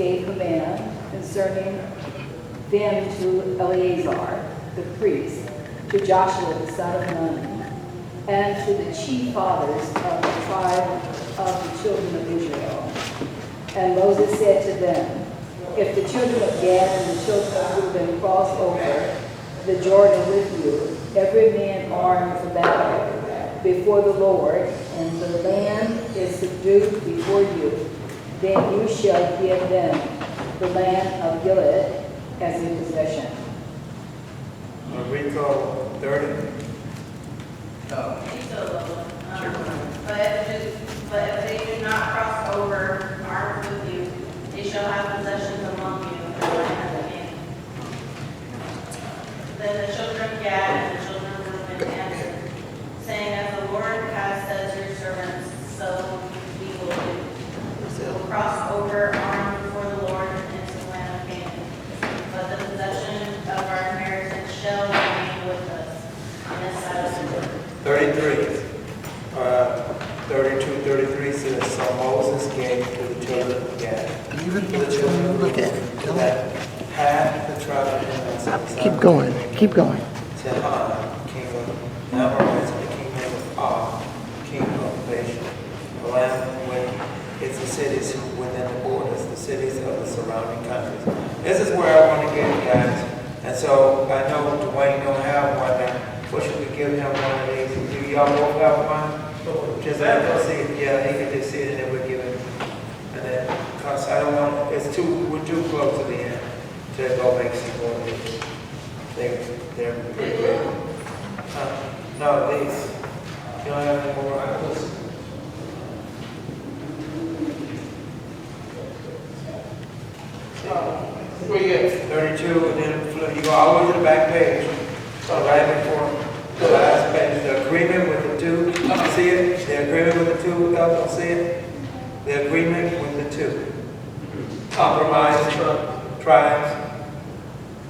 gave command concerning them to Eleazar the priest, to Joshua the son of Nun, and to the chief fathers of the tribe of the children of Israel. And Moses said to them, if the children of Gad and the children of Reuben cross over the Jordan with you, every man armed for battle before the Lord, and the land is subdued before you, then you shall give them the land of Gilead as a possession. Rico 30. But if they do not cross over armed with you, they shall have possessions among you in the land of Canaan. Then the children of Gad and the children of Reuben answered, saying, as the Lord has said to your servants, so we will do. We will cross over armed before the Lord into the land of Canaan. But the possession of our inheritance shall remain with us on this side of the Jordan. 33. 32, 33 says, so Moses gave to the children of Gad, to the children of Reuben, that half the tribe of Manasseh. Keep going. Sihon, king of Amorites, and the kingdom of Og, king of Bashan. The land with its cities within the borders, the cities of the surrounding countries. This is where I want to get you guys. And so I know Dwayne don't have one now. What should we give him one of these? Do y'all both have one? Just let him see it. Yeah, he can just see it and then we'll give him. And then, because I don't want, we're too close to the end to go make some more of these. They're pretty good. No, these. You don't have any more? Where you at? 32, and then you go all the way to the back page. So right before the last page, the agreement with the two. See it? The agreement with the two. Y'all don't see it? The agreement with the two. Compromise tribes.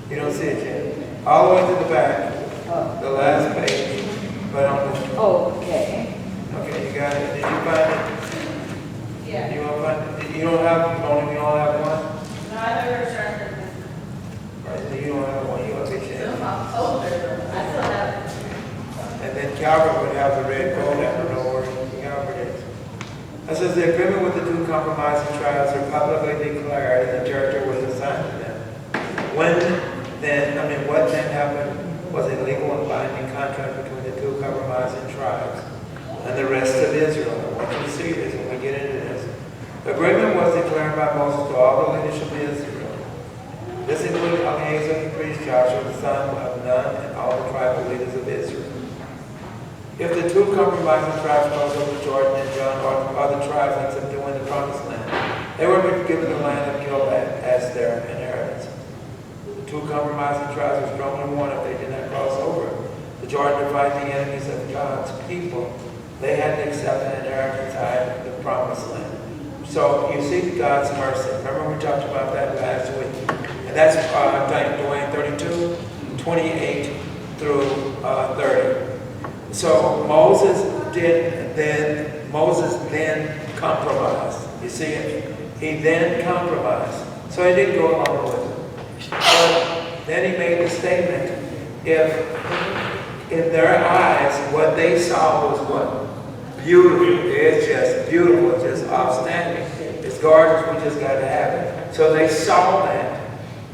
You don't see it yet. All the way to the back. The last page. But on the. Oh, okay. Okay, you got it. Did you find it? Yeah. You want to find it? You don't have one? No, I thought we were starting to. Right, so you don't have one. You want to be sure. I'm older. I still have. And then Calvert would have the red gold. I don't know where Calvert is. It says the agreement with the two compromising tribes are publicly declared and the territory was assigned to them. What then happened was a legal and binding contract between the two compromising tribes and the rest of Israel. I want you to see this when we get into this. The agreement was declared by Moses to all the leadership of Israel. This included Eleazar the priest, Joshua the son of Nun, and all the tribal leaders of Israel. If the two compromising tribes crossed over Jordan and John or other tribes and subduing the promised land, they were given the land of Gilead as their inheritance. The two compromising tribes were strongly warned if they did not cross over the Jordan to fight the enemies of God's people. They had to accept an inheritance out the promised land. So you see God's mercy. Remember we talked about that last week. And that's Dwayne 32, 28 through 30. So Moses then compromised. You see it? He then compromised. So he didn't go along with it. But then he made the statement, if in their eyes what they saw was what? Beautiful. It's just beautiful. It's just outstanding. It's gorgeous. We just got to have it. So they saw that.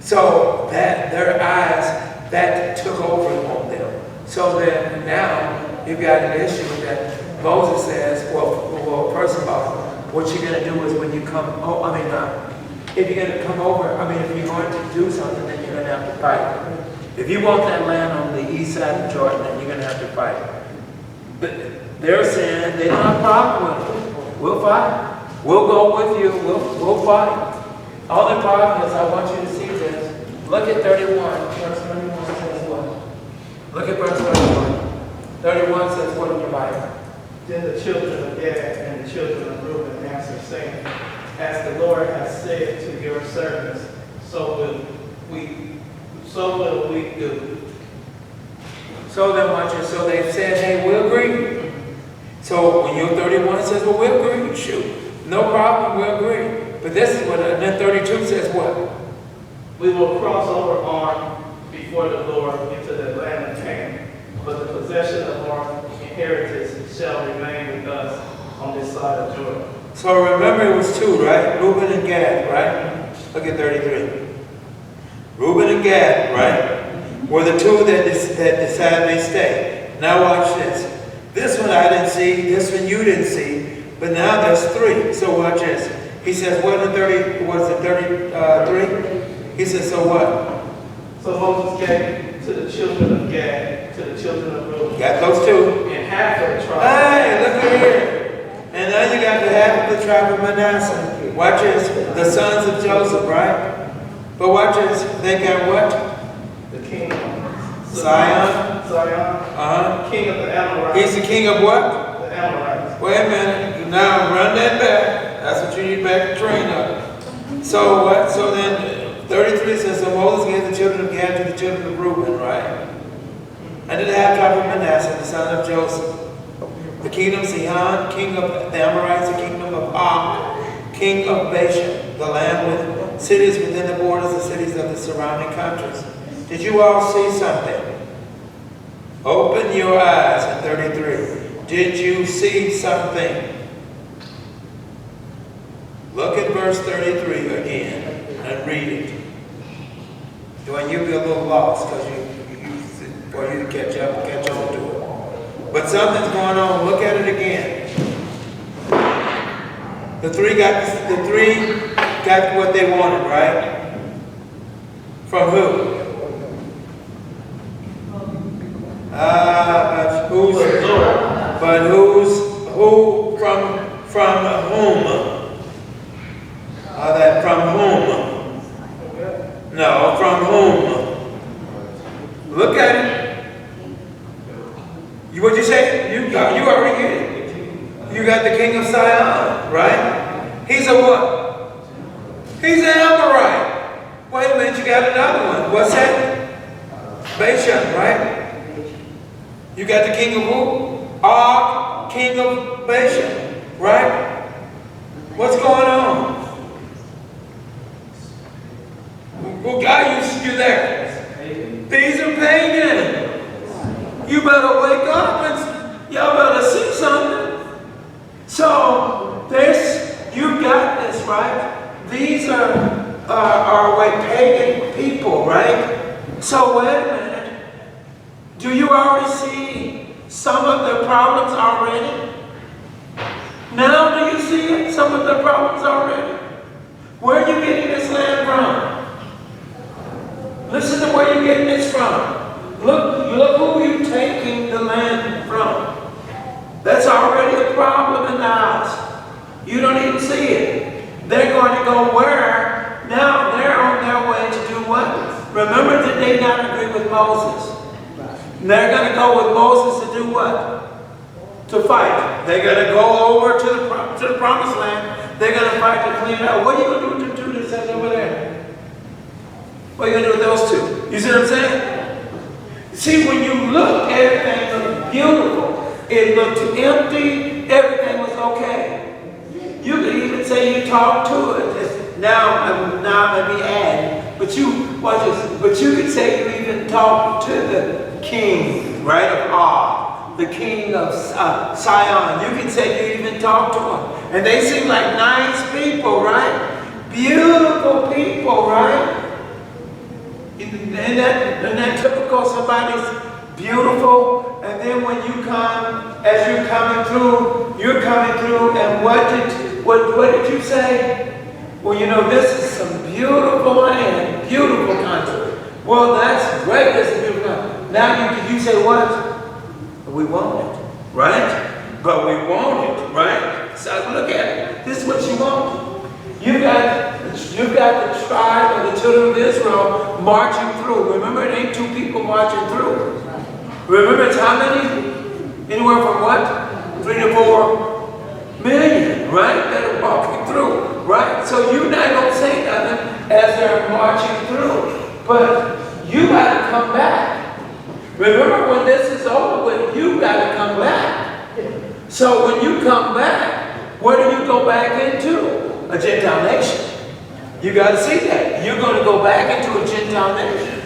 So that their eyes, that took over on them. So then now you've got an issue that Moses says, well, first of all, what you're going to do is when you come, if you're going to come over, if you're going to do something, then you're going to have to fight. If you want that land on the east side of Jordan, then you're going to have to fight. But they're saying they don't have a problem with it. We'll fight. We'll go with you. We'll fight. Only problem is I want you to see this. Look at 31. Verse 31 says what? Look at verse 31. 31 says what in your Bible? Then the children of Gad and the children of Reuben answered, saying, as the Lord has said to your servants, so will we do. So then watch it. So they said, hey, we'll agree. So when you're 31 says, well, we'll agree. Shoot. No problem, we'll agree. But this is what, and then 32 says what? We will cross over armed before the Lord into the land of Canaan, but the possession of our inheritance shall remain with us on this side of Jordan. So remember it was two, right? Reuben and Gad, right? Look at 33. Reuben and Gad, right? Were the two that decided they stay. Now watch this. This one I didn't see, this one you didn't see, but now there's three. So watch this. He says, what in 30, what is it, 33? He says, so what? So Moses gave to the children of Gad, to the children of Reuben, Got those two. and half of the tribe. Hey, look at here. And now you got the half of the tribe of Manasseh. Watch this. The sons of Joseph, right? But watch this. They got what? The king of Zion. Zion. King of the Amorites. He's the king of what? The Amorites. Wait a minute. Now run that back. That's what you need back to train up. So what? So then 33 says, so Moses gave the children of Gad to the children of Reuben, right? And the half tribe of Manasseh, the son of Joseph. The kingdom of Sihon, king of the Amorites, the kingdom of Og, king of Bashan, the land with cities within the borders, the cities of the surrounding countries. Did you all see something? Open your eyes in 33. Did you see something? Look at verse 33 again and read it. When you'll be a little lost because for you to catch on to it. But something's going on. Look at it again. The three got what they wanted, right? From who? Who from whom? From whom? No, from whom? Look at it. What'd you say? You already get it. You got the king of Zion, right? He's a what? He's an Amorite. Wait a minute, you got another one. What's that? Bashan, right? You got the king of who? Og, king of Bashan, right? What's going on? Well, God, you there. These are pagan. You better wake up and y'all better see something. So you got this, right? These are like pagan people, right? So wait a minute. Do you already see some of the problems already? Now do you see it? Some of the problems already? Where are you getting this land from? Listen to where you're getting this from. Look who you're taking the land from. That's already a problem in the house. You don't even see it. They're going to go where? Now they're on their way to do what? Remember, did they not agree with Moses? They're going to go with Moses to do what? To fight. They're going to go over to the promised land. They're going to fight to clean it up. What are you going to do to this over there? What are you going to do with those two? You see what I'm saying? See, when you look, everything looked beautiful. It looked empty. Everything was okay. You could even say you talked to it. Just now let me add. But you could say you even talked to the king, right, of Og, the king of Sion. You can say you even talked to him. And they seem like nice people, right? Beautiful people, right? Isn't that typical? Somebody's beautiful, and then when you come, as you're coming through, and what did you say? Well, you know, this is some beautiful land, beautiful country. Well, that's great, this is beautiful country. Now you say what? We want it, right? But we want it, right? So look at it. This is what you want. You've got the tribe of the children of Israel marching through. Remember, it ain't two people marching through. Remember, it's how many? Anywhere from what? 3 to 4 million, right? That are walking through, right? So you're not going to say nothing as they're marching through. But you got to come back. Remember, when this is over with, you got to come back. So when you come back, where do you go back into? a Gentile nation. You got to see that. You're going to go back into a Gentile nation.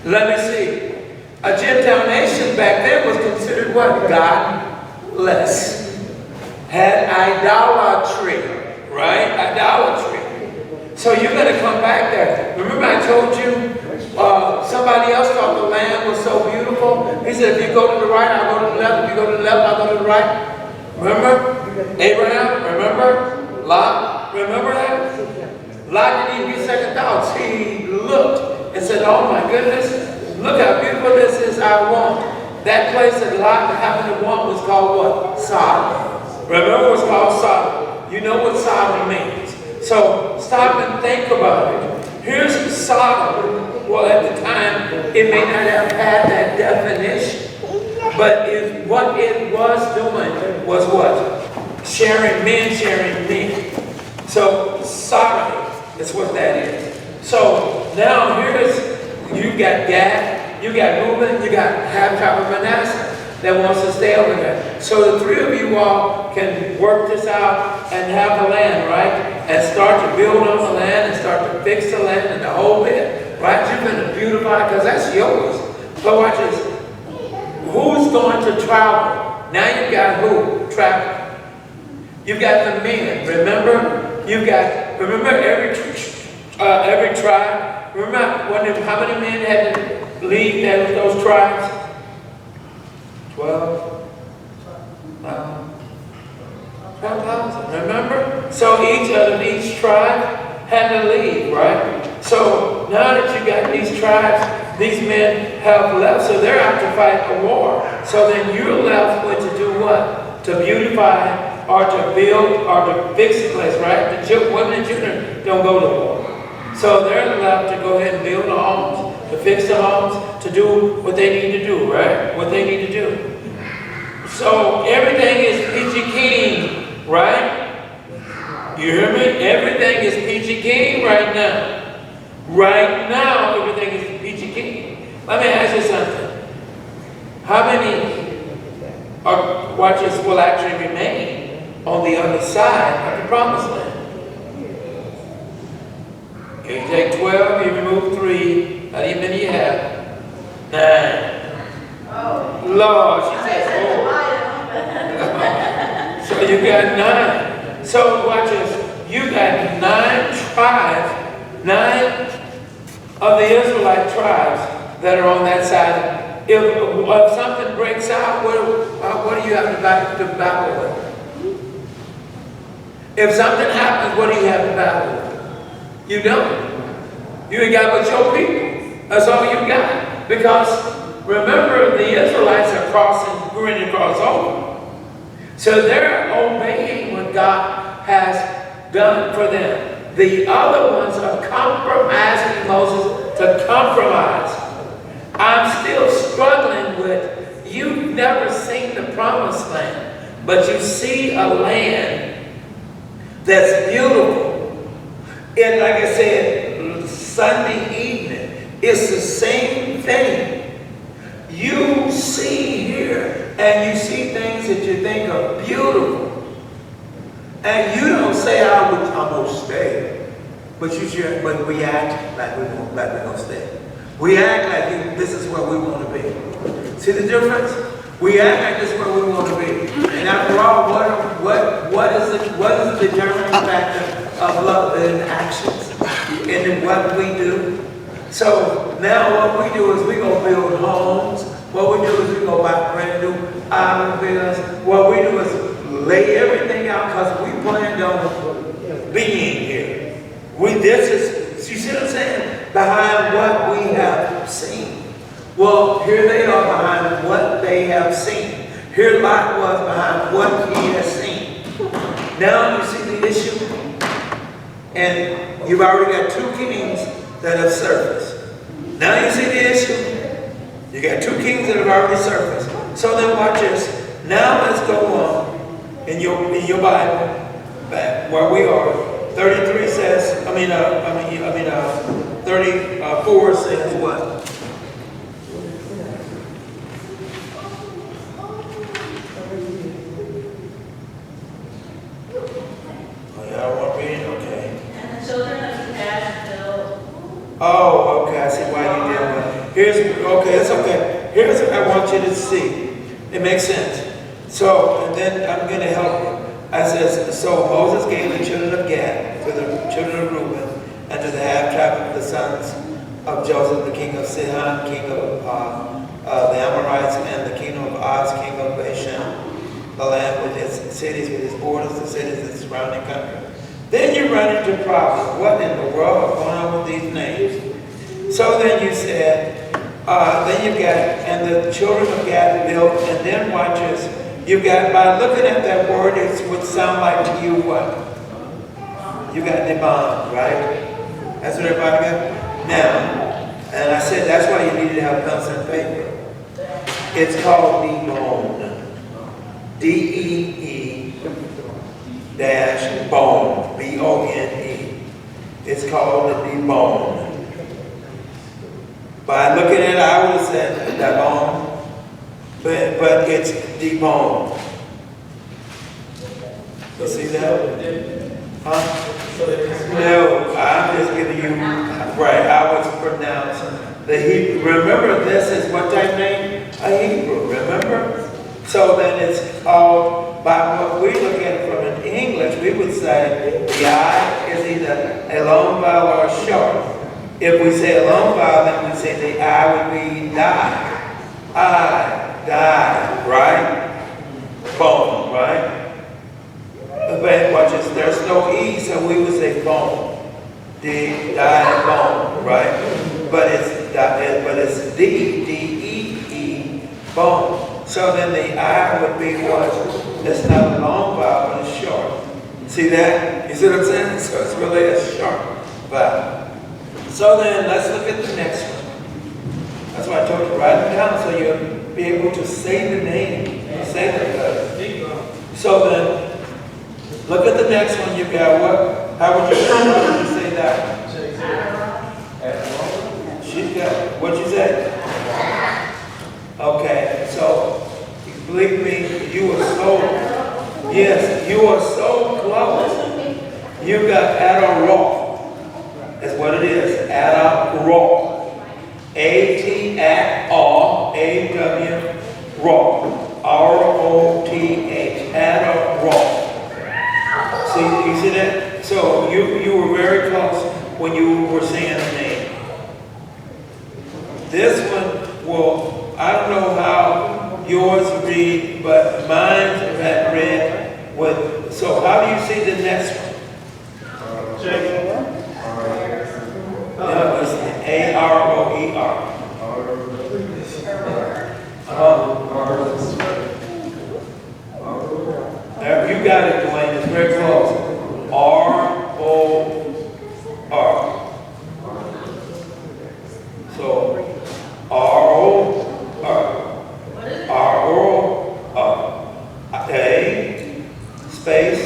Let me see. A Gentile nation back then was considered what? Godless. Had idolatry, right? Idolatry. So you're going to come back there. Remember I told you somebody else thought the land was so beautiful. He said, if you go to the right, I'll go to the left. If you go to the left, I'll go to the right. Remember? Abraham, remember? Lot, remember that? Lot didn't even get second thoughts. He looked and said, oh my goodness, look how beautiful this is. I want. That place that Lot happened to want was called what? Sodom. Remember, it's called Sodom. You know what Sodom means. So stop and think about it. Here's Sodom. Well, at the time, it may not have had that definition. But what it was doing was what? Sharing men. So sodomy is what that is. So now you got Gad, you got Reuben, you got half tribe of Manasseh that wants to stay over there. So the three of you all can work this out and have the land, right? And start to build on the land and start to fix the land and the whole bit, right? You're going to beautify because that's yours. But watch this. Who's going to travel? Now you've got who? Travel. You've got the men. Remember? Remember every tribe? Remember how many men had to lead those tribes? 12,000. Remember? So each tribe had to leave, right? So now that you got these tribes, these men have left, so they're out to fight a war. So then you're left with to do what? To beautify or to build or to fix the place, right? The women and children don't go to war. So they're allowed to go ahead and build the homes, to fix the homes, to do what they need to do, right? What they need to do. So everything is peachy keen, right? You hear me? Everything is peachy keen right now. Right now, everything is peachy keen. Let me ask you something. How many watchers will actually remain on the other side of the promised land? You take 12, you remove 3. How many you have? 9. Oh. Lord, she said 4. So you got 9. So watch this. You got 9 tribes, 9 of the Israelite tribes that are on that side. If something breaks out, what do you have to battle with? If something happens, what do you have to battle with? You don't. You ain't got but your people. That's all you got. Because remember, the Israelites are going to cross over. So they're obeying what God has done for them. The other ones are compromising Moses to compromise. I'm still struggling with, you've never seen the promised land, but you see a land that's beautiful. And like I said, Sunday evening, it's the same thing. You see here, and you see things that you think are beautiful. And you don't say, I'm going to stay. But we act like we're going to stay. We act like this is where we want to be. See the difference? We act like this is where we want to be. And after all, what is the determining factor of love and actions? And what we do? So now what we do is we go build homes. What we do is we go buy brand new automobiles. What we do is lay everything out because we planned on being here. You see what I'm saying? Behind what we have seen. Well, here they are behind what they have seen. Here Lot was behind what he has seen. Now you see the issue? And you've already got 2 kings that have surfaced. Now you see the issue? You got 2 kings that have already surfaced. So then watch this. Now let's go on in your Bible, back where we are. 33 says, 34 says what? Oh, y'all want me? Okay. Oh, okay, I see why you did that. Okay, it's okay. Here's what I want you to see. It makes sense. So, and then I'm going to help you. I says, so Moses gave the children of Gad to the children of Reuben and to the half-tribe of the sons of Joseph, the king of Sihon, king of the Amorites, and the kingdom of Oz, king of Bashan, the land with its cities, with its borders, the cities of the surrounding country. Then you run into problems. What in the world is going on with these names? So then you said, then you've got, and the children of Gad built, and then watch this. You've got, by looking at that word, it would sound like to you what? You got Dibon, right? That's what everybody got? Now, and I said that's why you needed to have pencil and paper. It's called Dibon. D-E-E dash bone. B-O-N-E. It's called the Dibon. By looking at it, I would have said Dibon. But it's Dibon. You see that? Huh? No, I'm just giving you, right, I was pronouncing the Hebrew. Remember, this is what type name? A Hebrew, remember? So then it's called, by what we look at it from in English, we would say the I is either a long vowel or a short. If we say a long vowel, then we say the I would be die. Die, right? Bone, right? But watch this, there's no E, so we would say bone. Die, bone, right? But it's D-E-E, bone. So then the I would be what? It's not a long vowel, but it's short. See that? You see what I'm saying? So it's really a short vowel. So then let's look at the next one. That's why I told you to write it down so you'll be able to say the name, say the letter. So then, look at the next one. You've got what? How would you say that? She's got, what'd you say? Okay, so, believe me, you are so, yes, you are so close. You got Adderall. That's what it is, Adderall. A-T-A-R, A-W, raw, R-O-T-H, Adderall. See, you see that? So you were very close when you were saying the name. This one will, I don't know how yours read, but mine had read with, so how do you see the next one? No, it's A-R-O-E-R. You got it, Dwayne. It's very close. R-O-R. So, R-O-R. R-O-R. A, space,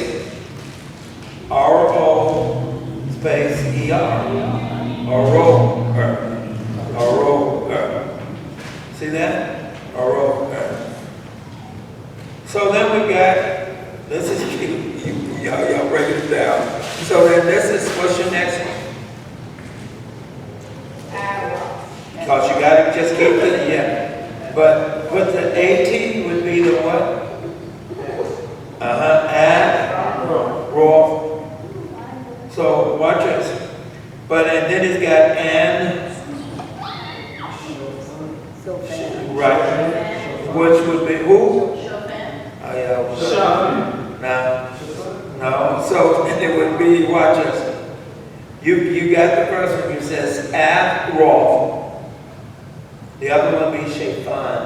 R-O, space, E-R. R-O-R. R-O-R. See that? R-O-R. So then we got, this is cute. Y'all break it down. So then this is, what's your next one? Because you got to just keep it, yeah. But the AT would be the what? And raw. So watch this. But and then it's got and. Right. Which would be who? Oh yeah. No. So it would be, watch this. You got the first one. It says raw. The other one would be Shaphan.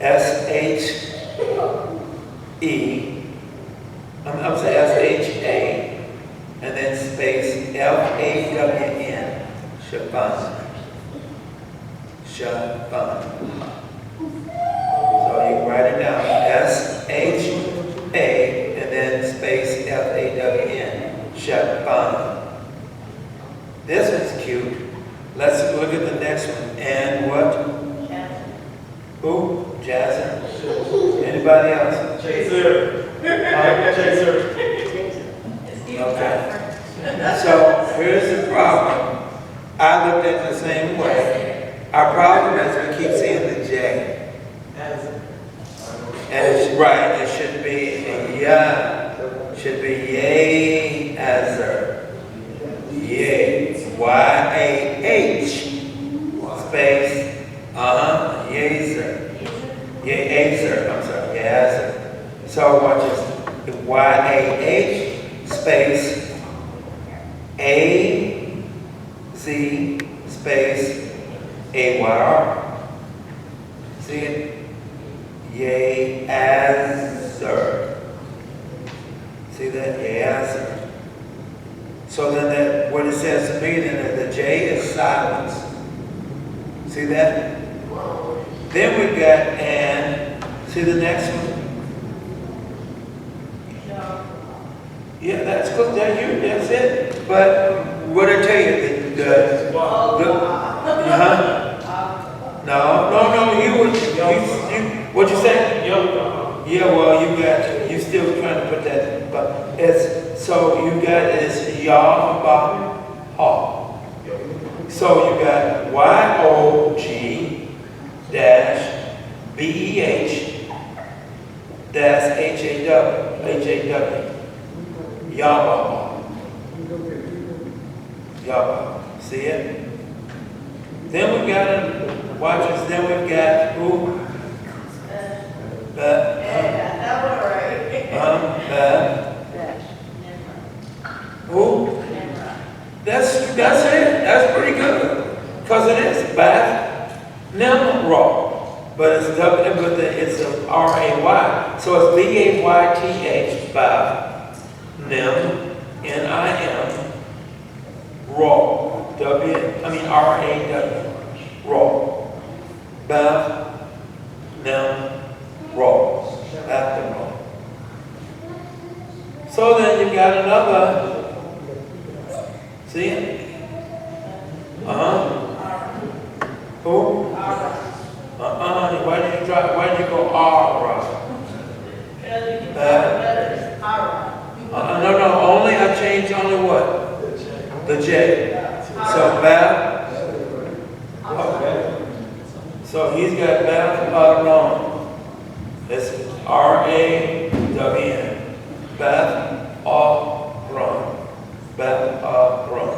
S-H-E. I'm saying S-H-A. And then space F-A-W-N. Shaphan. Shaphan. So you can write it down. S-H-A and then space F-A-W-N. Shaphan. This one's cute. Let's look at the next one. And what? Jasmine. Who? Jasmine. Anybody else? Chaser. Chaser. It's cute. Okay. So here's the problem. I looked at it the same way. Our problem is we keep seeing the J. And it's right, it should be should be yay azer. Yay. Y-A-H space, yazer. Yazer, I'm sorry, yazer. So watch this. Y-A-H space A-Z space A-Y-R. See it? Yea, azer. See that? Yea, azer. So then that, what it says to me, then the J is silence. See that? Then we've got and. See the next one? Yeah, that's good. That's it. But what I tell you, what you say? Yeah, well, you still trying to put that, but it's, so you got is Yah, Ba, Ha. So you got Y-O-G dash B-E-H dash H-A-W. Yahweh. Yahweh. See it? Then we got, watch this, then we've got who? That one right. Who? That's it. That's pretty good. Because it is Bath Nimrod. But it's it's a R-A-Y. So it's B-A-Y-T-H, Bath Nim, N-I-M, Raw. R-A-W. Raw. Bath Nim, Raw. Bath Nimrod. So then you got another. See it? Who? Why did you go R? No, only I changed only what? The J. So Bab. Okay. So he's got Bab Aaron. It's R-A-W-N. Bab Aaron. Bab Aaron.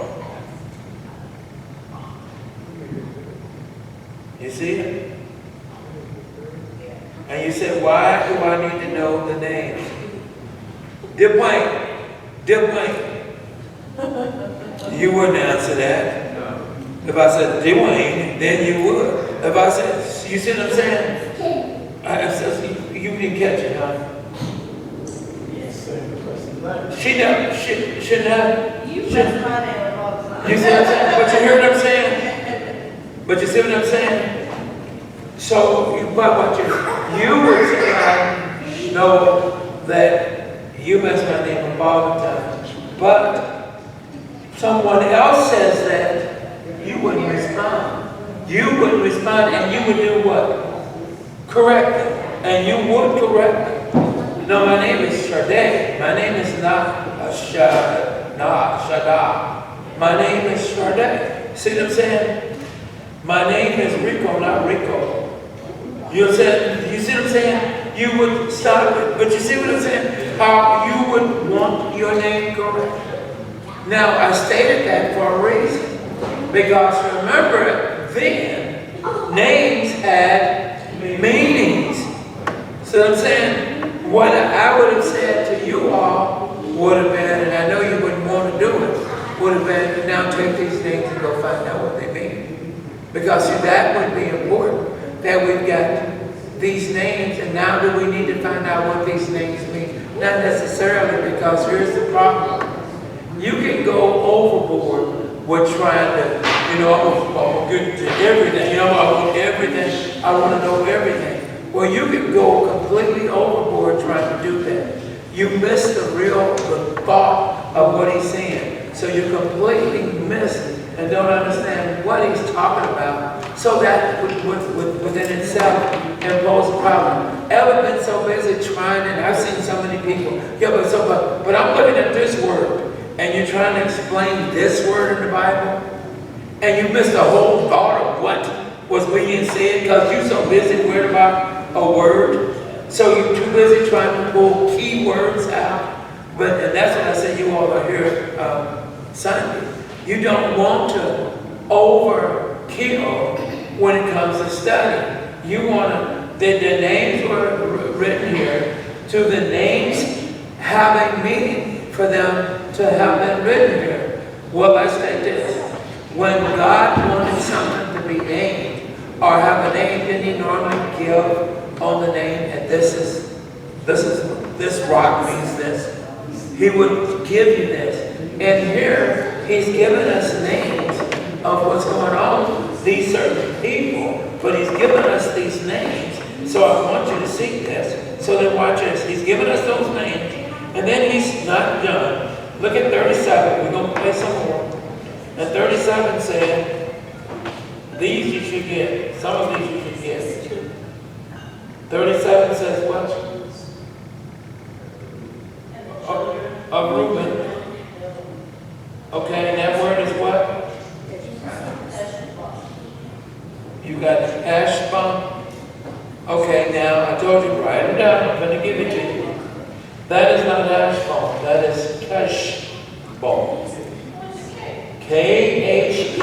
You see it? And you said, why do I need to know the names? Dipwayne. You wouldn't answer that. No. If I said Dwayne, then you would. If I said, you see what I'm saying? You didn't catch it, huh? She never. You mess my name up all the time. You see what I'm saying? But you hear what I'm saying? But you see what I'm saying? So, you would say, I know that you mess my name up all the time. But someone else says that, you wouldn't respond. You wouldn't respond, and you would do what? Correct it. And you would correct it. No, my name is Sharday. My name is not Shada. My name is Sharday. See what I'm saying? My name is Rico, not Rico. You see what I'm saying? You would stop it, but you see what I'm saying? How you would want your name correct. Now, I stated that for a reason. Because remember, then, names had meanings. So I'm saying, what I would have said to you all would have been, and I know you wouldn't want to do it, would have been, now take these names and go find out what they mean. Because see, that would be important, that we've got these names, and now do we need to find out what these names mean? Not necessarily, because here's the problem. You can go overboard with trying to, I'm going to get to everything. I want everything. I want to know everything. Well, you can go completely overboard trying to do that. You miss the thought of what he's saying. So you completely miss and don't understand what he's talking about. So that within itself impose a problem. Ever been so busy trying, and I've seen so many people, but I'm looking at this word, and you're trying to explain this word in the Bible, and you missed the whole thought of what was being said because you're so busy worried about a word. So you're too busy trying to pull key words out. And that's what I said you all are here Sunday. You don't want to overkill when it comes to study. You want to, the names were written here to the names having meaning for them to have been written here. Well, let's take this. When God wanted something to be named or have a name, didn't he normally give on the name? And this rock means this. He would give you this. And here, he's given us names of what's going on, these certain people, but he's given us these names. So I want you to see this. So then watch this. He's given us those names. And then he's not done. Look at 37. We're going to play some more. And 37 said, these you should get. Some of these you should get. 37 says what? Of Reuben. Okay, and that word is what? You got Ashbon. Okay, now I told you, write it down. I'm going to give it to you. That is not Ashbon. That is Keshbon. K-H-E-S-H.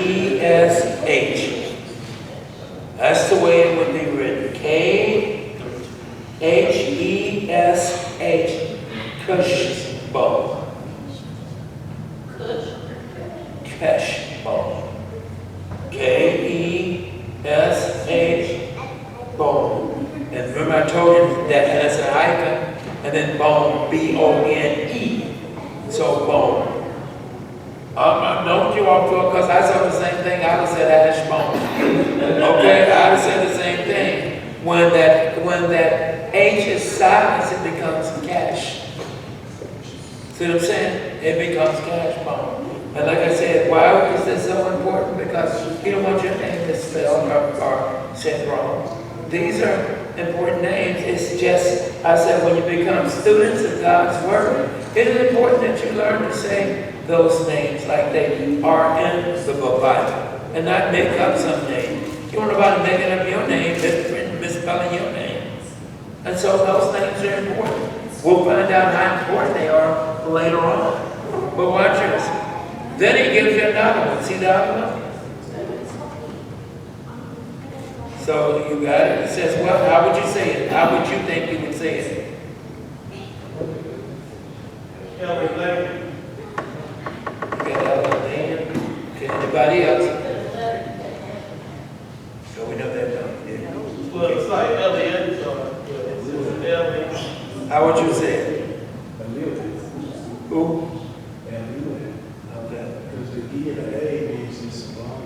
That's the way it would be written. K-H-E-S-H. Keshbon. Keshbon. K-E-S-H. Bone. And remember I told you that that's a hyphen, and then bone, B-O-N-E. So bone. Don't you all feel, because I said the same thing, I would have said ash bone. Okay, I would have said the same thing. When that H is silenced, it becomes cash. See what I'm saying? It becomes cash bone. And like I said, why is this so important? Because you don't want your name misspelled or said wrong. These are important names. It's just, I said, when you become students of God's Word, it is important that you learn to say those names like they are in the Bible and not make up some name. You don't know about making up your name, misspelling your name. And so those names are important. We'll find out how important they are later on. But watch this. Then he gives you another one. See the other one? So you got it. It says, well, how would you say it? How would you think you would say it? Elder. You got Elder name? Okay, anybody else? So we know that now. Yeah. Well, it's like Elliot, so it's Elliot. How would you say it? Who? Okay. Because the E and the A means it's long.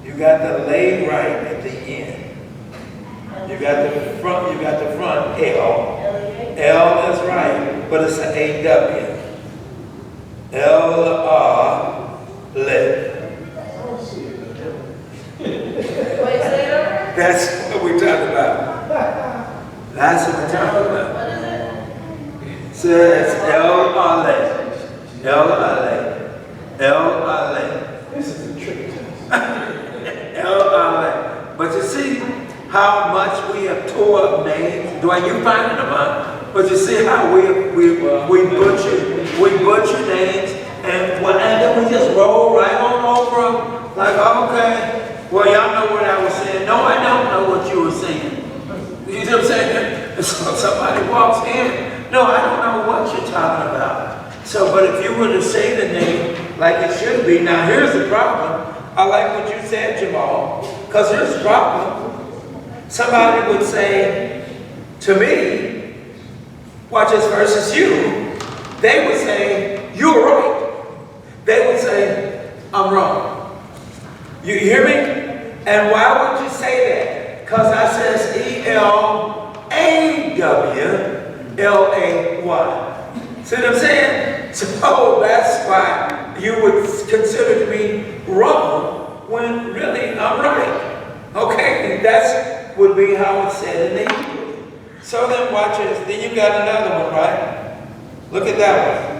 You got the lay right at the end. You got the front, L. L is right, but it's an A-W. L-A. That's what we're talking about. That's what we're talking about. So it's L-A. L-A. L-A. This is a trick test. L-A. But you see how much we have tore up names? Dwayne, you finding them, huh? But you see how we butcher names, and then we just roll right on over them. Like, okay, well, y'all know what I was saying. No, I don't know what you were saying. You know what I'm saying? So somebody walks in. No, I don't know what you're talking about. So, but if you were to say the name like it should be, now here's the problem. I like what you said, Jamal, because here's the problem. Somebody would say to me, watch this versus you, they would say, you're right. They would say, I'm wrong. You hear me? And why would you say that? Because I says E-L-A-W-L-A-Y. See what I'm saying? So that's why you would consider me wrong when really I'm right. Okay, that's would be how it's said in the Hebrew. So then watch this. Then you got another one, right? Look at that one.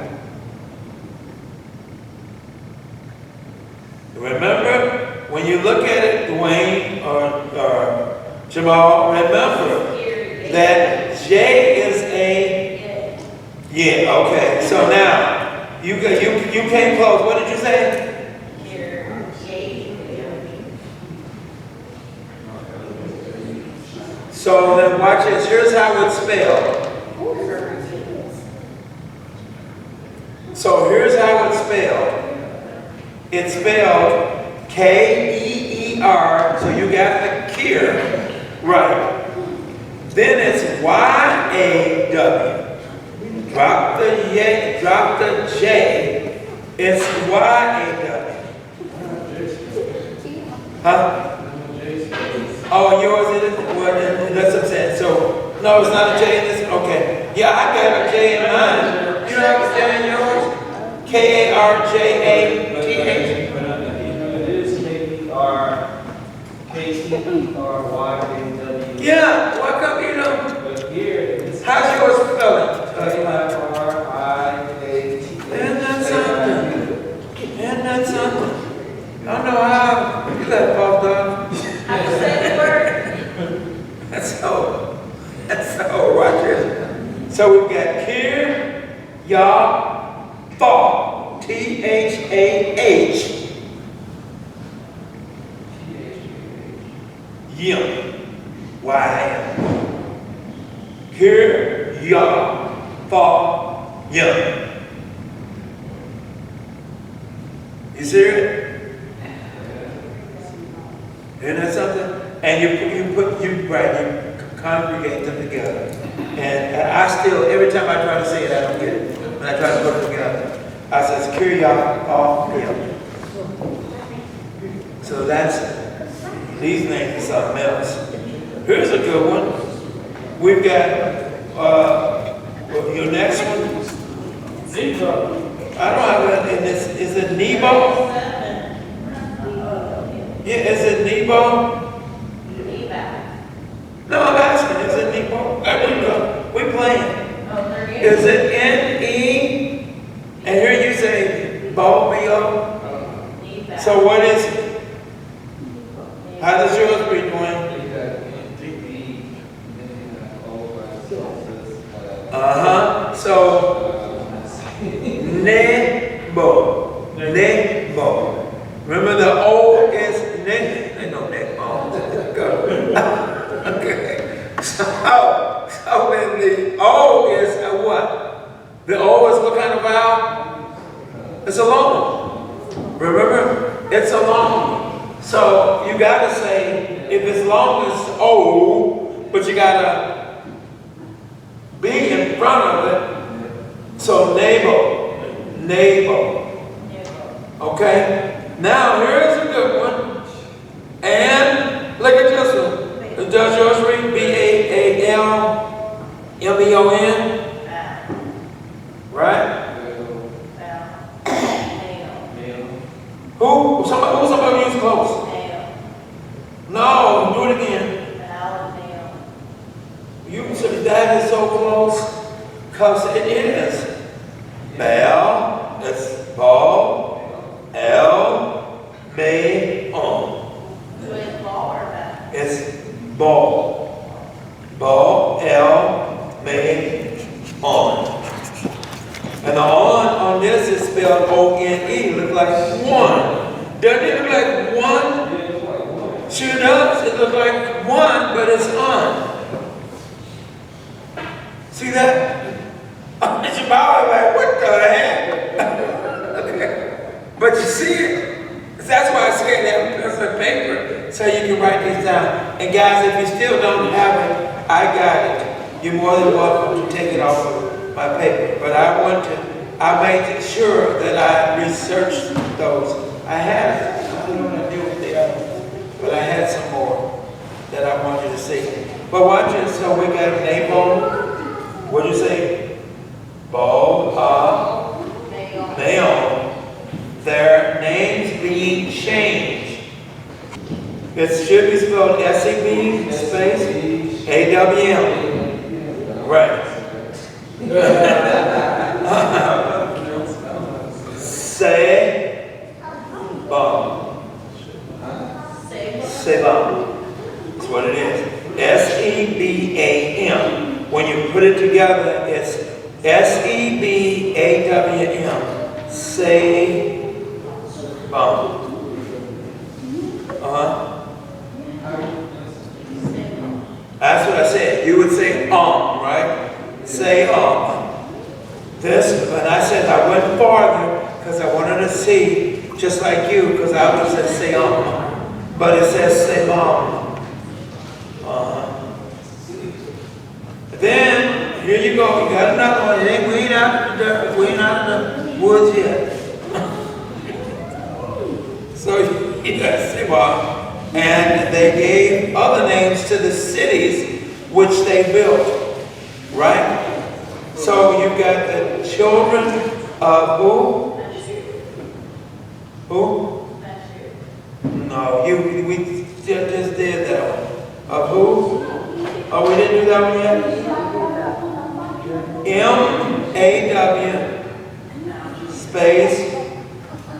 Remember, when you look at it, Dwayne or Jamal, remember that J is a, yeah, okay. So now, you came close. What did you say? So then watch this. Here's how it's spelled. So here's how it's spelled. It's spelled K-E-E-R, so you got the Kier, right. Then it's Y-A-W. Drop the J, it's Y-A-W. Huh? Oh, yours it is? Well, that's what I'm saying. So, no, it's not a J in this? Okay. Yeah, I got a J in mine. You have a J in yours? K-A-R-J-A-T-H? It is K-E-R-K-E-R-Y-A-W. Yeah, why come you know? But here, it's How's yours spelling? K-I-R-I-A-T-H. Isn't that something? Isn't that something? I don't know how you got popped up. How to say the word? That's so, watch this. So we've got Kier, Yah, Thaw, T-H-A-H. Yim, Y-M. Kier, Yah, Thaw, Yim. You see it? Isn't that something? And you congregate them together. And I still, every time I try to say it, I don't get it. When I try to put it together, I says, Kiryah, all him. So that's, these names are something else. Here's a good one. We've got, your next one. Nebo. I don't have that in this, is it Nebo? Yeah, is it Nebo? No, I'm asking, is it Nebo? We're playing. Is it N-E? And here you say Bo, B-O? So what is it? How does yours be doing? So, Nebo. Nebo. Remember the O is Ne. No, Nebo. Okay. So when the O is a what? The O is what kind of vowel? It's a long one. Remember? It's a long one. So you gotta say, if it's long as O, but you gotta be in front of it. So Nebo. Nebo. Okay? Now here's a good one. And look at this one. Does yours read B-A-A-L-M-E-O-N? Right? Who? Somebody use close. No, do it again. You said that is so close. Because it is. Bell, it's ball, L, may, on. It's ball. Ball, L, may, on. And the on this is spelled O-N-E. Look like one. Doesn't it look like one? Sure does. It looks like one, but it's on. See that? It's about like, what the heck? Okay. But you see it? That's why I said that pencil and paper, so you can write these down. And guys, if you still don't have it, I got it. You're more than welcome to take it off of my paper. But I made sure that I researched those. I had, I don't want to deal with the others, but I had some more that I wanted to see. But watch it. So we got Nebo. What'd you say? Bo, Naon. Their names being changed. It should be spelled S-E-B space A-W-M. Right. Say, Bo. Sebam. That's what it is. S-E-B-A-M. When you put it together, it's S-E-B-A-W-M. Sebam. That's what I said. You would say right? Say This, and I said I went farther because I wanted to see, just like you, because I would say but it says Sebam. Then, here you go. You got another one. We ain't out of the dirt. We ain't out of the woods yet. So, you got Sebam. And they gave other names to the cities which they built. Right? So you got the children of who? Who? No, we just did that one. Of who? Oh, we didn't do that one yet? M-A-W space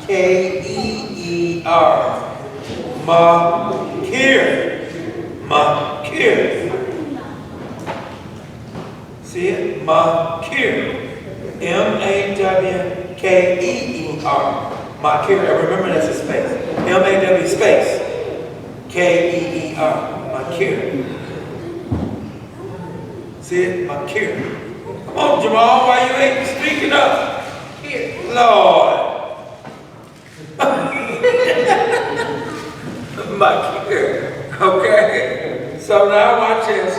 K-E-E-R. Makir. Makir. See it? Makir. M-A-W-K-E-E-R. Makir. Remember that's a space. M-A-W space. K-E-E-R. Makir. See it? Makir. Come on, Jamal. Why you ain't speaking up? Lord. Makir. Okay. So now watch this.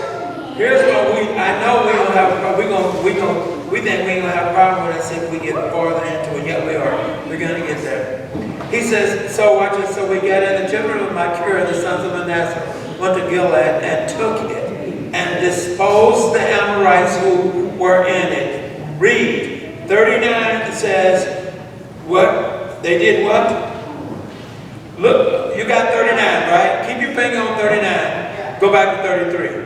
Here's what I know we don't have a problem. We think we ain't gonna have a problem with this if we get farther into it. Yeah, we are. We're gonna get there. He says, so watch this. So we got in the children of Makir, the sons of Manasseh, went to Gilead and took it and disposed the Amorites who were in it. Read. 39 says, what? They did what? Look, you got 39, right? Keep your finger on 39. Go back to 33.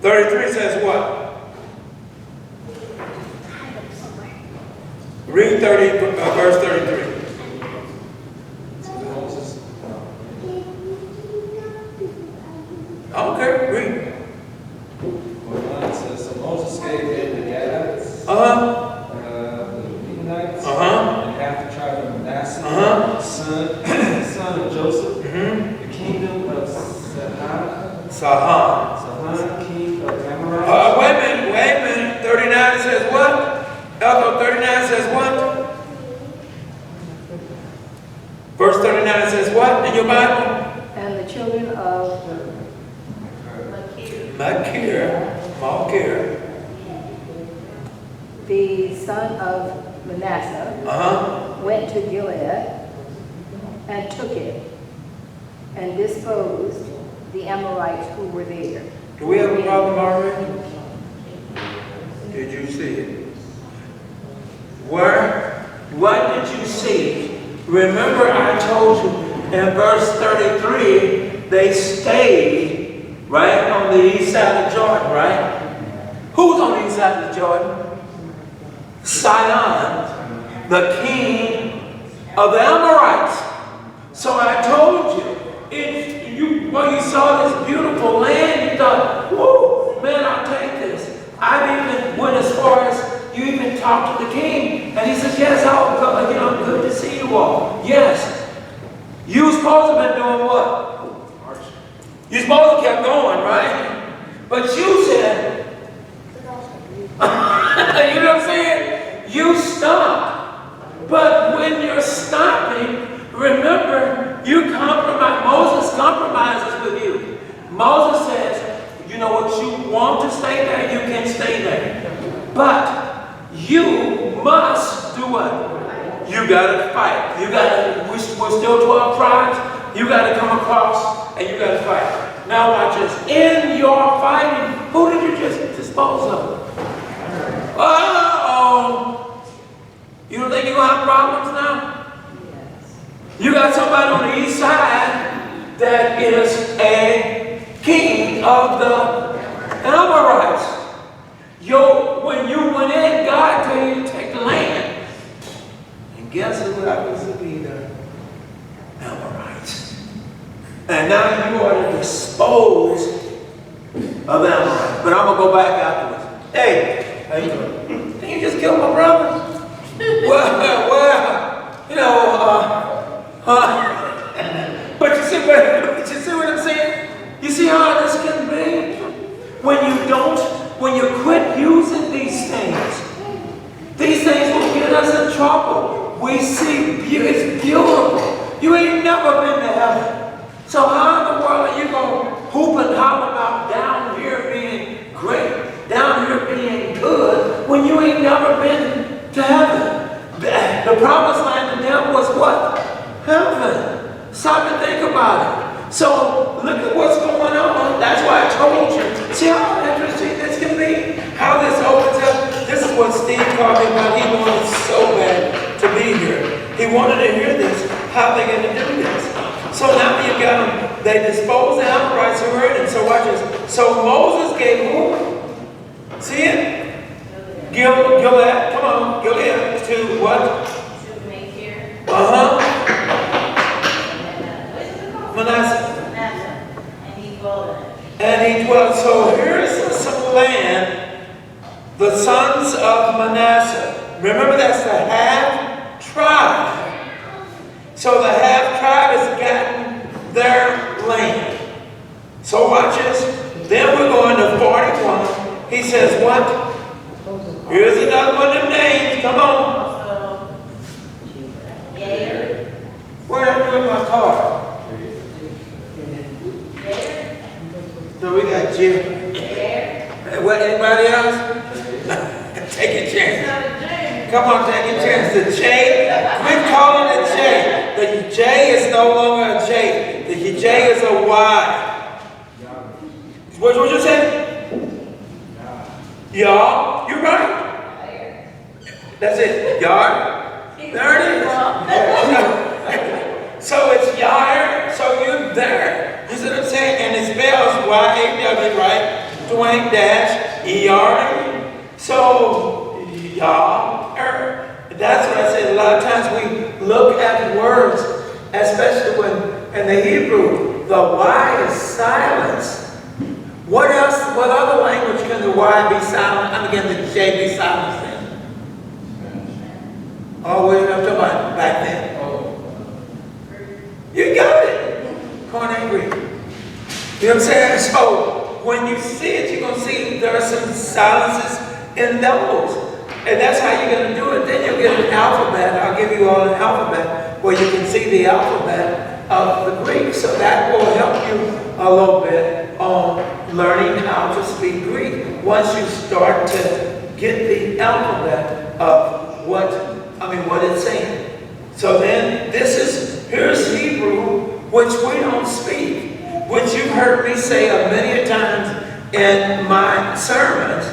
33 says what? Read verse 33. Okay, read. Well, it says, so Moses gave it the Gadites, the Reubenites, and half the tribe of Manasseh, son of Joseph, the kingdom of Sihon, king of Amorites. Wait a minute. 39 says what? Elko, 39 says what? Verse 39 says what in your Bible? And the children of Makir, the son of Manasseh, went to Gilead and took it and disposed the Amorites who were there. Do we have a problem already? Did you see it? Where? What did you see? Remember I told you in verse 33, they stayed right on the east side of Jordan, right? Who's on the east side of Jordan? Sihon, the king of the Amorites. So I told you, when you saw this beautiful land, you thought, whoa, man, I'll take this. I even went as far as you even talked to the king. And he says, yes, I'll go, good to see you all. Yes. You supposed to have been doing what? You supposed to kept going, right? But you said, you know what I'm saying? You stopped. But when you're stopping, remember, Moses compromises with you. Moses says, you know what, you want to stay there, you can stay there. But you must do what? You gotta fight. We're still 12 tribes. You gotta come across and you gotta fight. Now watch this. In your fighting, who did you just dispose of? Uh-oh. You don't think you're gonna have problems now? You got somebody on the east side that is a king of the Amorites. When you went in, God told you to take the land. And guess who happens to be the Amorites? And now you are to dispose of Amalek. But I'm going to go back afterwards. Hey, how you doing? Can you just kill my brother? Well, you know, but you see what I'm saying? You see how this can be? When you quit using these things will get us in trouble. We see it's beautiful. You ain't never been to heaven. So how in the world are you going to hoop and holler about down here being great, down here being good, when you ain't never been to heaven? The promised land to them was what? Heaven. Stop and think about it. So look at what's going on. That's why I told you. See how interesting this can be? How this opens up. This is what Steve called me about. He wanted so bad to be here. He wanted to hear this. How they going to do this? So now you got them. They disposed the Amorites who heard it. So watch this. So Moses gave who? See it? Gilead. Come on. Gilead to what? To make here. Manasseh. And he dwelled in it. And he dwelt. So here's some land. The sons of Manasseh. Remember, that's the half tribe. So the half tribe has gotten their land. So watch this. Then we're going to 41. He says what? Here's another one of them names. Come on. Also, Yair. Where did I put my card? Yair. So we got Jim. Yair. What, anybody else? Take a chance. Not a James. Come on, take a chance. The J, quit calling it J. The J is no longer a J. The J is a Y. What you say? Y'all, you're right. That's it. Yard. There it is. So it's Yair. So you're there. You see what I'm saying? And it spells Y-A-W, right? Dwayne dash E-R. So Yair. That's what I said. A lot of times we look at words, especially when in the Hebrew, the Y is silence. What else, what other language can the Y be silent? I'm again, the J be silent then? Oh, wait, I'm talking about back then. You got it. Corn and Greek. You know what I'm saying? So when you see it, you're going to see there are some silences in those. And that's how you're going to do it. Then you'll get an alphabet. I'll give you all an alphabet where you can see the alphabet of the Greek. So that will help you a little bit on learning how to speak Greek. Once you start to get the alphabet of what it's saying. So then here's Hebrew, which we don't speak, which you've heard me say many times in my sermons.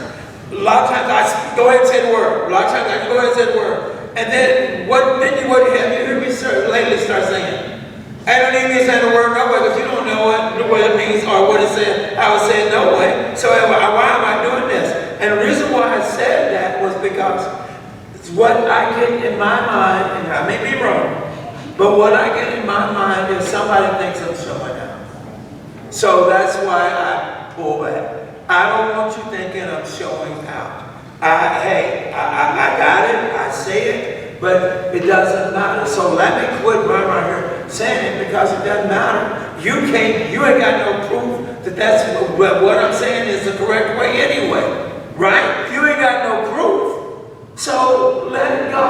A lot of times I go ahead and say the word. A lot of times I go ahead and say the word. And then what have you heard me lately start saying? I don't even say the word no way because you don't know what it means or what it said, how it said no way. So why am I doing this? And the reason why I said that was because it's what I get in my mind, and I may be wrong, but what I get in my mind is somebody thinks I'm showing out. So that's why I pull back. I don't want you thinking I'm showing out. I got it, I say it, but it doesn't matter. So let me quit right here saying it because it doesn't matter. You ain't got no proof that that's what I'm saying is the correct way anyway, right? You ain't got no proof. So let it go.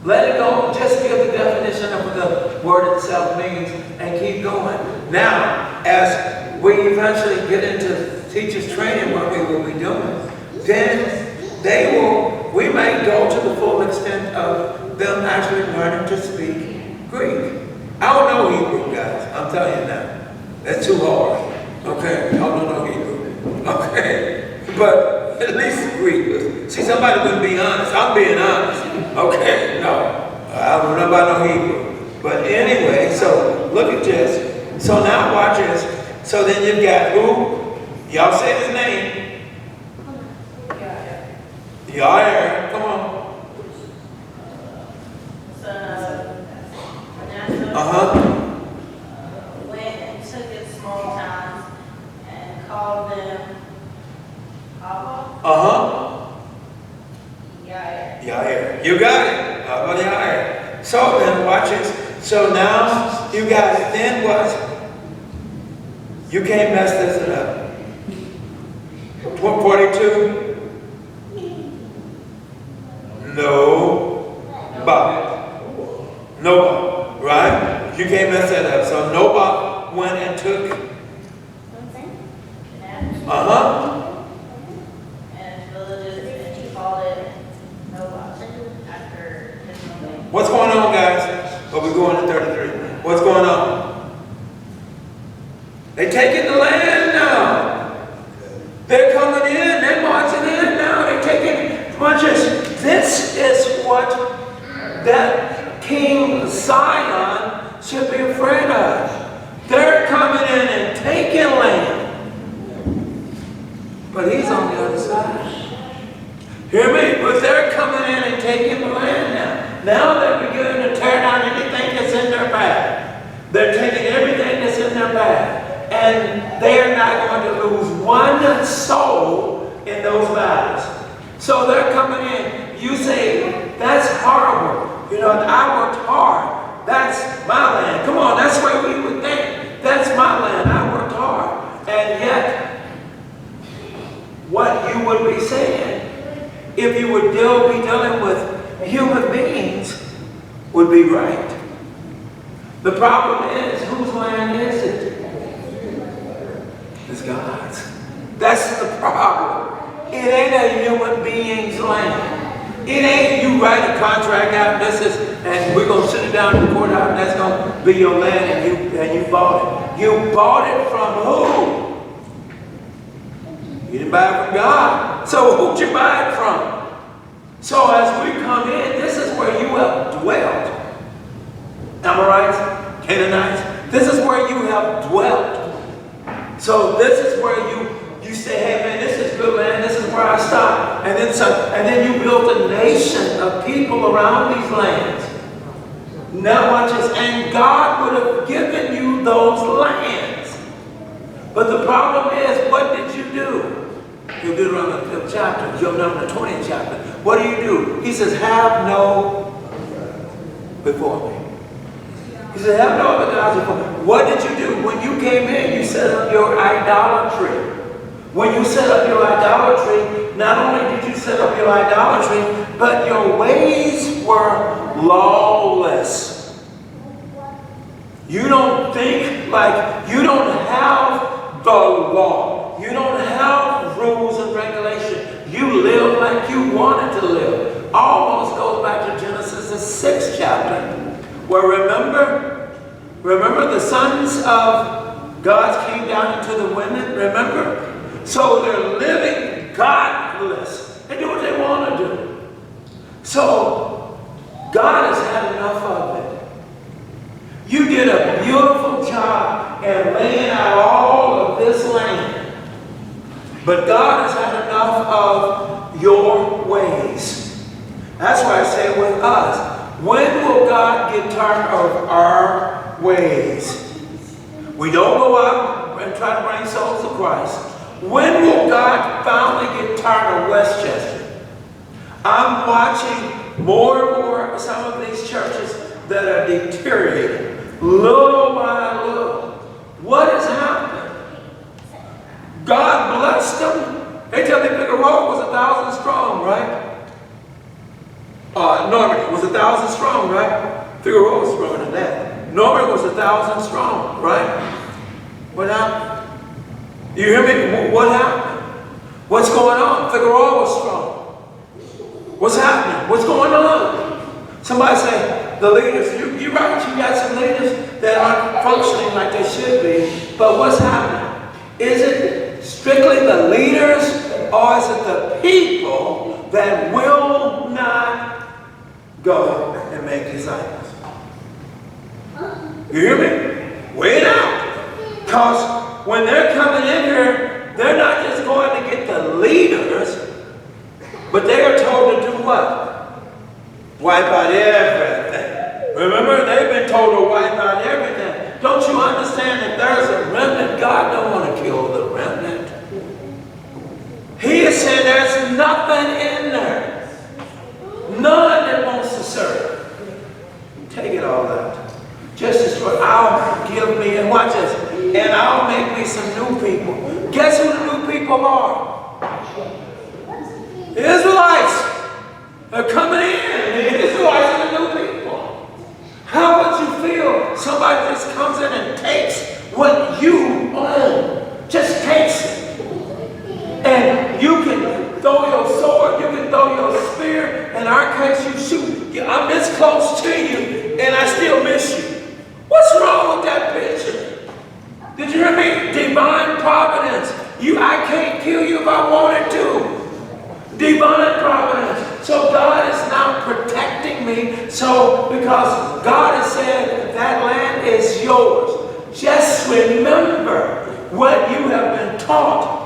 Let it go. Just give the definition of what the word itself means and keep going. Now, as we eventually get into teachers training, what we will be doing, then we may go to the full extent of them actually learning to speak Greek. I don't know Hebrew, guys. I'm telling you now. That's too hard. Okay? I don't know Hebrew. Okay? But at least Greek. See, somebody wouldn't be honest. I'm being honest. Okay? No. I don't know about no Hebrew. But anyway, so look at this. So now watch this. So then you've got who? Y'all say his name. Yair. Come on. Son of Manasseh. Uh-huh. Went and You got it. How about the iron? So then, watch this. So now you got it. Then what? You can't mess this up. 42? No. But. No. Right? You can't mess that up. So Noah went and took. And villages, and he called it Noah after his own name. What's going on, guys? Are we going to 33? What's going on? They taking the land now. They're coming in. They're marching in now. They're taking bunches. This is what that King Zion should be afraid of. They're coming in and taking land. But he's on the other side. Hear me? But they're coming in and taking the land now. Now they're beginning to tear down anything that's in their path. They're taking everything that's in their path. And they're not going to lose one soul in those battles. So they're coming in. You say, that's horrible. You know, I worked hard. That's my land. Come on, that's where we would think. That's my land. I worked hard. And yet, what you would be saying, if you would be dealing with human beings, would be right. The problem is, whose land is it? It's God's. That's the problem. It ain't a human being's land. It ain't you write a contract out, and we're going to sit it down in the courthouse, and that's going to be your land, and you bought it. You bought it from who? You didn't buy it from God. So who'd you buy it from? So as we come in, this is where you have dwelt. Amorites, Canaanites, this is where you have dwelt. So this is where you say, hey man, this is good land, this is where I stop. And then you built a nation of people around these lands. Now watch this, and God would have given you those lands. But the problem is, what did you do? You do it on the 5th chapter, you'll know in the 20th chapter. What do? He says, have no before me. He said, have no other gods before me. What did you do? When you came in, you set up your idolatry. When you set up your idolatry, not only did you set up your idolatry, but your ways were lawless. You don't think like, you don't have the law. You don't have rules and regulations. You live like you wanted to live. Almost goes back to Genesis, the 6th chapter, where remember the sons of God came down into the women, remember? So they're living godless. They do what they want to do. So God has had enough of it. You did a beautiful job in laying out all of this land. But God has had enough of your ways. That's why I say with us, when will God get tired of our ways? We don't go out and try to bring souls to Christ. When will God finally get tired of Westchester? I'm watching more and more some of these churches that are deteriorating, little by little. What is happening? God blessed them. They tell me Figueroa was 1,000 strong, right? Norman was 1,000 strong, right? Figueroa was stronger than that. Norman was 1,000 strong, right? What happened? You hear me? What happened? What's going on? Figueroa was strong. What's happening? What's going on? Somebody say, the leaders, you're right, you got some leaders that aren't functioning like they should be, but what's happening? Is it strictly the leaders, or is it the people that will not go and make disciples? You hear me? Wait out. Because when they're coming in here, they're not just going to get the leaders, but they are told to do what? Wipe out everything. Remember, they've been told to wipe out everything. Don't you understand that there's a remnant? God don't want to kill the remnant. He is saying there's nothing in there. None that but I'll give me, and watch this, and I'll make me some new people. Guess who the new people are? The Israelites. They're coming in. The Israelites are the new people. How would you feel somebody just comes in and takes what you own? Just takes it. And you can throw your sword, you can throw your spear. In our case, you shoot. I'm this close to you, and I still miss you. What's wrong with that picture? Did you hear me? Divine providence. I can't kill you if I wanted to. Divine providence. So God is now protecting me. So because God has said that land is yours. Just remember what you have been taught.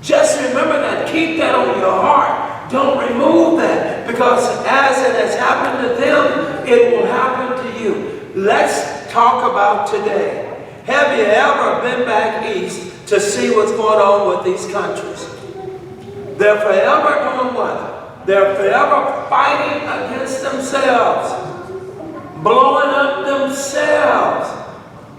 Just remember that. Keep that on your heart. Don't remove that. Because as it has happened to them, it will happen to you. Let's talk about today. Have you ever been back east to see what's going on with these countries? They're forever doing what? They're forever fighting against themselves. Blowing up themselves.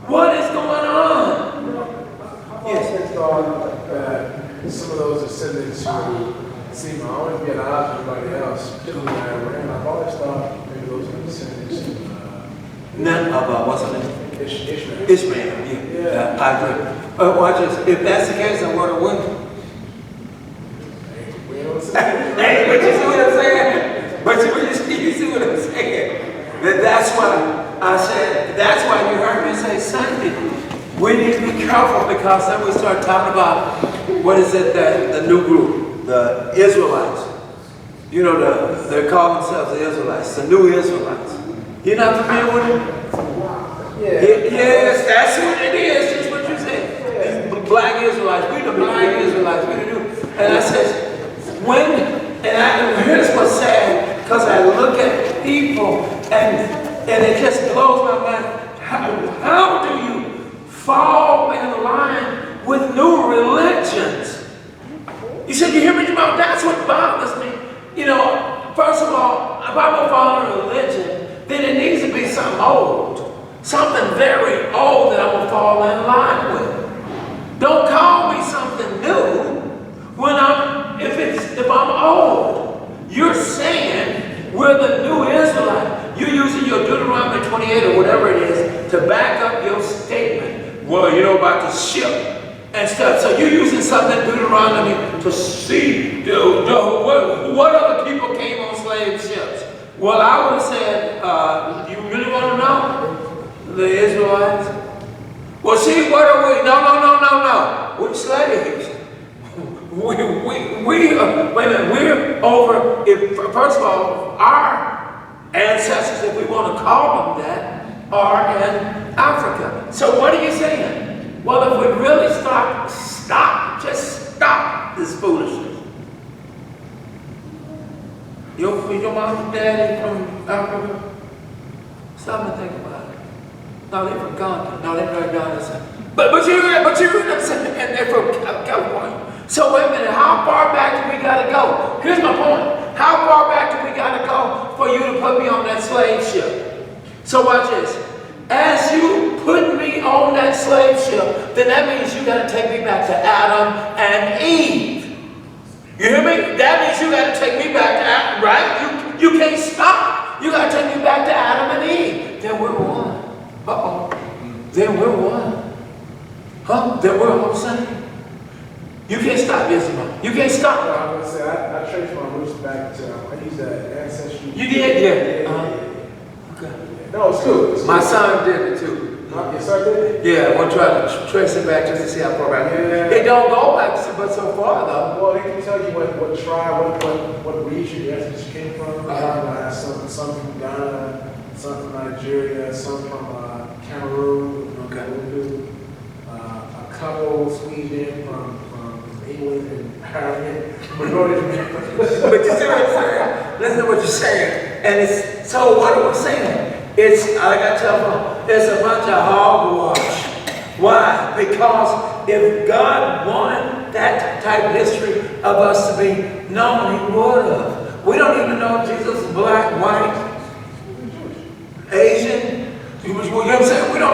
What is going on? Yes, it's thought that some of those descendants who seem to always be at odds with everybody else, particularly Iran, I've always thought maybe those are descendants of None of what's the name? Ishmael. Ishmael, yeah. I agree. Watch this. If that's the case, then what are we? Hey, but you see what I'm saying? But you see what I'm saying? That's why I said, that's why you heard me say Sunday. We need to be careful because then we start talking about, what is it, the new group, the Israelites. You know, they call themselves the Israelites, the new Israelites. You're not familiar with it? Yes, that's what it is, just what you said. These black Israelites, we the black Israelites, we the new. And I said, and here's what's sad, because I look at people and it just blows my mind. How do you fall in line with new religions? You said, you hear me, Jamal? That's what bothers me. You know, first of all, if I'm going to follow a religion, then it needs to be something old. Something very old that I'm going to fall in line with. Don't call me something new when if I'm old. You're saying we're the new Israelite. You're using your Deuteronomy 28 or whatever it is to back up your statement. Well, you know about the ship and stuff. So you're using something in Deuteronomy to see what other people came on slave ships. Well, I would have said, you really want to know? The Israelites? Well, see, what are we? No. We're slaves. Wait a minute, we're over, first of all, our ancestors, if we want to call them that, are in Africa. So what are you saying? Well, if we really just stop this foolishness. Your mom and daddy from Africa? Stop and think about it. No, they're from Ghana. No, they're from Ghana. But you heard what I'm saying, and they're from California. So wait a minute, how far back do we gotta go? Here's my point. How far back do we gotta go for you to put me on that slave ship? So watch this. As you put me on that slave ship, then that means you gotta take me back to Adam and Eve. You hear me? That means you gotta take me back to Adam, right? You can't stop. You gotta take me back to Adam and Eve. Then we're one. Uh-oh. Then we're one. Huh? Then we're all the same. You can't stop Israel. You can't stop. I was going to say, I traced my roots back to, I used that ancestry. You did? Yeah. Okay. No, it's cool. My son did it too. Your son did it? Yeah, we'll try to trace it back just to see how far back. Yeah. It don't go back but so far though. Well, they can tell you what tribe, what region your ancestors came from. Some from Ghana, some from Nigeria, some from Cameroon, Okay. a couple squeezed in from England and Ireland. Majority. But you see what I'm saying? Listen to what you're saying. And it's, so what am I saying? It's, like I tell them, it's a bunch of hogwash. Why? Because if God wanted that type of history of us to be known, He would have. We don't even know if Jesus is black, white, Asian. You know what I'm saying? We don't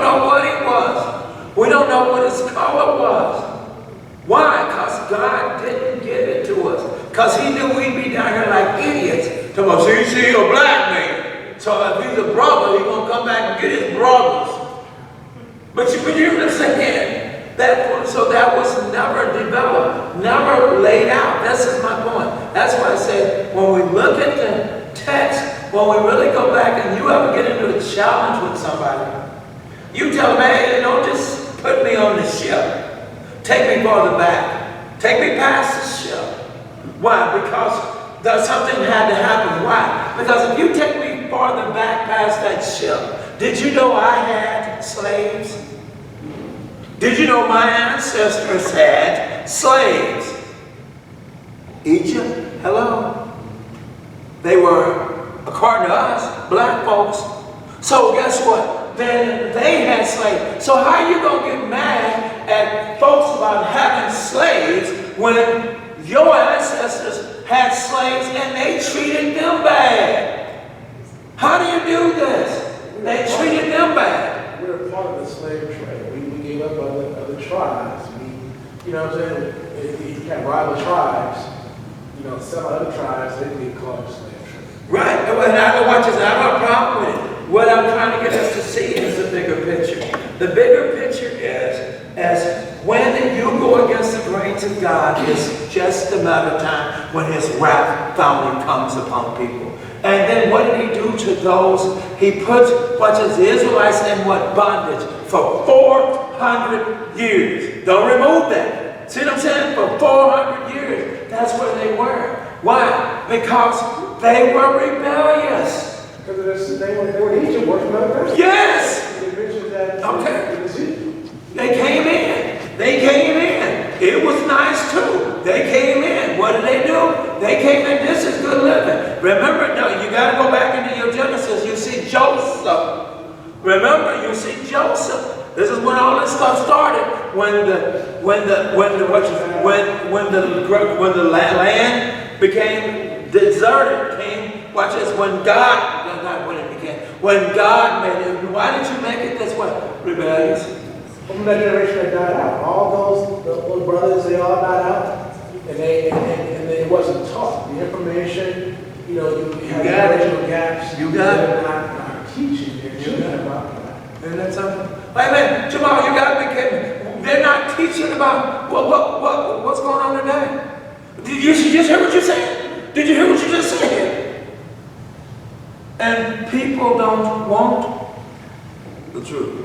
Because he knew we'd be down here like idiots. Come on, see, a black man. So if he's a brother, he's going to come back and get his brothers. But you understand? So that was never developed, never laid out. This is my point. That's why I said, when we look at the text, when we really go back and you ever get into a challenge with somebody, you tell them, hey, don't just put me on the ship. Take me farther back. Take me past the ship. Why? Because something had to happen. Why? Because if you take me farther back past that ship, did you know I had slaves? Did you know my ancestors had slaves? Egypt, hello. They were, according to us, black folks. So guess what? Then they had slaves. So how are you going to get mad at folks about having slaves when your ancestors had slaves and they treated them bad? How do you do this? They treated them bad. We were part of the slave trade. We gave up other tribes. You know what I'm saying? If you had rival tribes, some other tribes, they didn't get caught in the slave trade. Right. And I don't watch this. I have a problem with it. What I'm trying to get us to see is the bigger picture. The bigger picture is, as when you go against the grains of God, it's just a matter of time when his wrath finally comes upon people. And then what did he do to those? He put the Israelites in what? Bondage for 400 years. Don't remove that. See what I'm saying? For 400 years, that's where they were. Why? Because they were rebellious. Because they were in Egypt working on the Yes! They mentioned that. Okay. They came in. They came in. It was nice too. They came in. What did they do? They came in. This is good living. Remember, no, you got to go back into your Genesis. You see Joseph. Remember, you see Joseph. This is when all this stuff started. When the land became deserted. Watch this. When God made it. Why did you make it this way? Rebellious. From that generation that died out, all those brothers, they all died out, and it wasn't taught. The information, you had original gaps. You got it. They're not teaching. They're teaching about that. Isn't that something? Wait a minute, Jamal, you got to be kidding. They're not teaching about what's going on today. Did you just hear what you said? Did you hear what you just said? And people don't want the truth.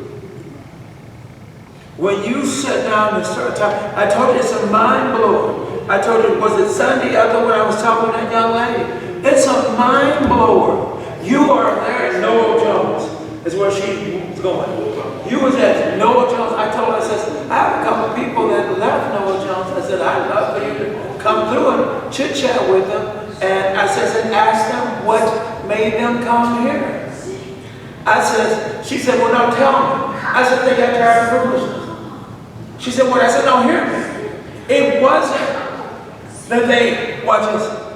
When you sit down and start talking, I told you it's a mind blower. I told you, was it Sunday other when I was talking to that young lady? It's a mind blower. You are there at Noel Jones, is where she was going. You was at Noel Jones. I told her, I said, I have a couple of people that left Noel Jones. I said, I'd love for you to come through and chit chat with them. And I said, and ask them what made them come here. I said, she said, well, no, tell me. I said, they got tired of foolishness. She said, what? I said, don't hear me. It wasn't that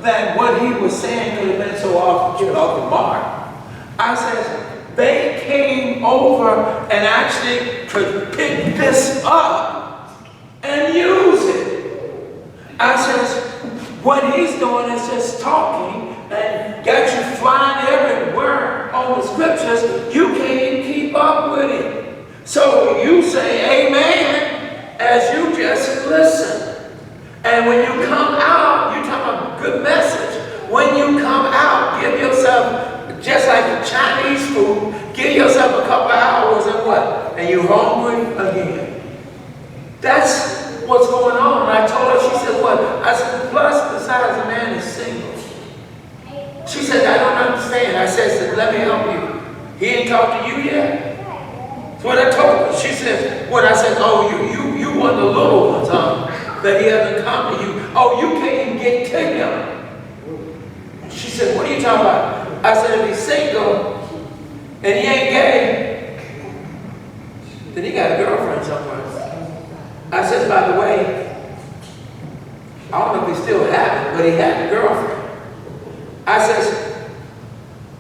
that what he was saying could have been so off the mark. I said, they came over and actually could pick this up and use it. I said, what he's doing is just talking and got you flying everywhere on the scriptures. You can't even keep up with it. So you say amen as you just listen. And when you come out, you talk about a good message. When you come out, give yourself, just like the Chinese food, give yourself a couple hours and what? And you're hungry again. That's what's going on. And I told her, she said, what? I said, plus, besides, the man is single. She said, I don't understand. I said, let me help you. He ain't talked to you yet? That's what I told her. She says, what? I said, oh, you one of the little ones, huh? That he hasn't come to you. Oh, you can't even get to him. She said, what are you talking about? I said, if he's single and he ain't gay, then he got a girlfriend somewhere. I said, by the way, I don't know if he still has it, but he had a girlfriend. I says,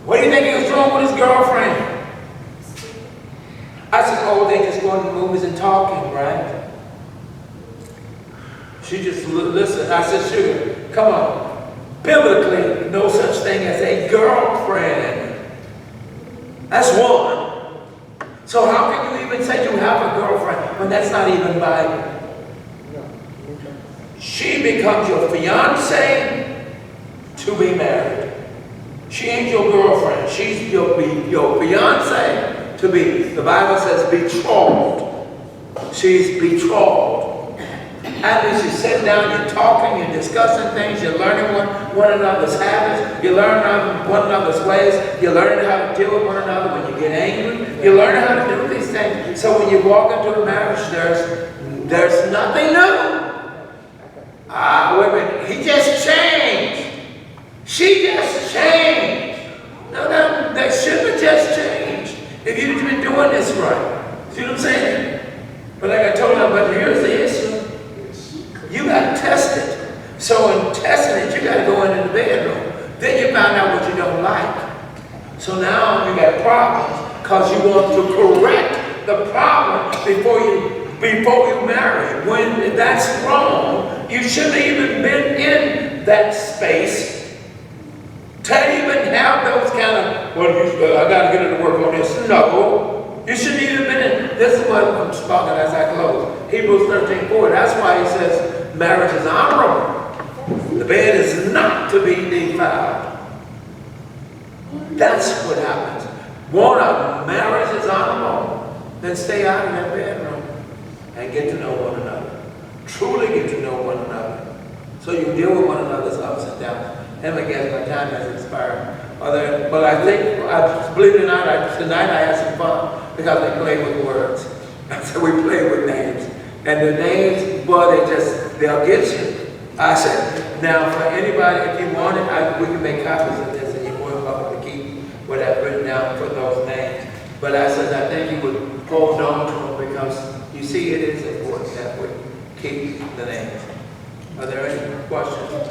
what do you think he was doing with his girlfriend? I said, oh, they just going to movies and talking, right? She just listened. I said, sugar, come on. biblically no such thing as a girlfriend. That's one. So how can you even say you have a girlfriend when that's not even Bible? She becomes your fiance to be married. She ain't your girlfriend. She's your fiance to be. The Bible says betrothed. She's betrothed. That means you're sitting down, you're talking, you're discussing things, you're learning one another's habits, you're learning one another's ways, you're learning how to deal with one another when you get angry, you're learning how to do these things. So when you walk into a marriage, there's nothing new. Wait a minute, he just changed. She just changed. No, they shouldn't have just changed if you'd been doing this right. See what I'm saying? But like I told you, but here's the issue. You got to test it. So in testing it, you got to go into the bedroom. Then you find out what you don't like. So now you got problems because you want to correct the problem before you marry. When that's wrong, you shouldn't have even been in that space to even have those kind of, I got to get into work on this. No. You shouldn't even been in. This is what I'm talking as I close. Hebrews 13:4. That's why he says marriage is honorable. The bed is not to be defiled. That's what happens. Want a marriage is honorable, then stay out of that bedroom and get to know one another. Truly get to know one another. So you deal with one another's ups and downs. And I guess my time has expired. But I think, believe it or not, tonight I had some fun because they play with words. So we play with names. And the names, boy, they'll get you. I said, now for anybody, if you want it, we can make copies of this and you're more than welcome to keep what I've written down for those names. But I said, I think you would hold on to them because you see it is important that we keep the names. Are there any questions?